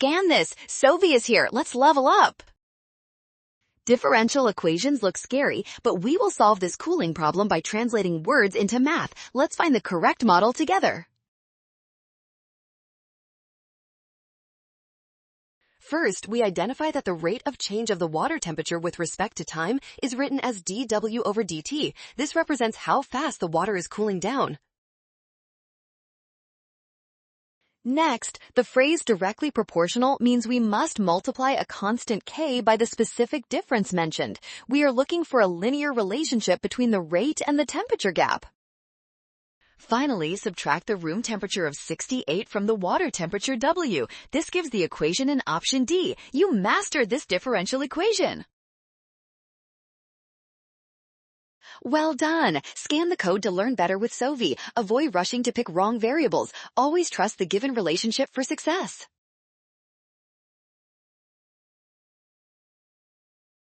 scan this. Sovi is here. Let's level up. Differential equations look scary, but we will solve this cooling problem by translating words into math. Let's find the correct model together. First, we identify that the rate of change of the water temperature with respect to time is written as dW over dt. This represents how fast the water is cooling down. Next, the phrase directly proportional means we must multiply a constant K by the specific difference mentioned. We are looking for a linear relationship between the rate and the temperature gap. Finally, subtract the room temperature of 68 from the water temperature W. This gives the equation in option D. You mastered this differential equation. Well done! Scan the code to learn better with Sovi. Avoid rushing to pick wrong variables. Always trust the given relationship for success.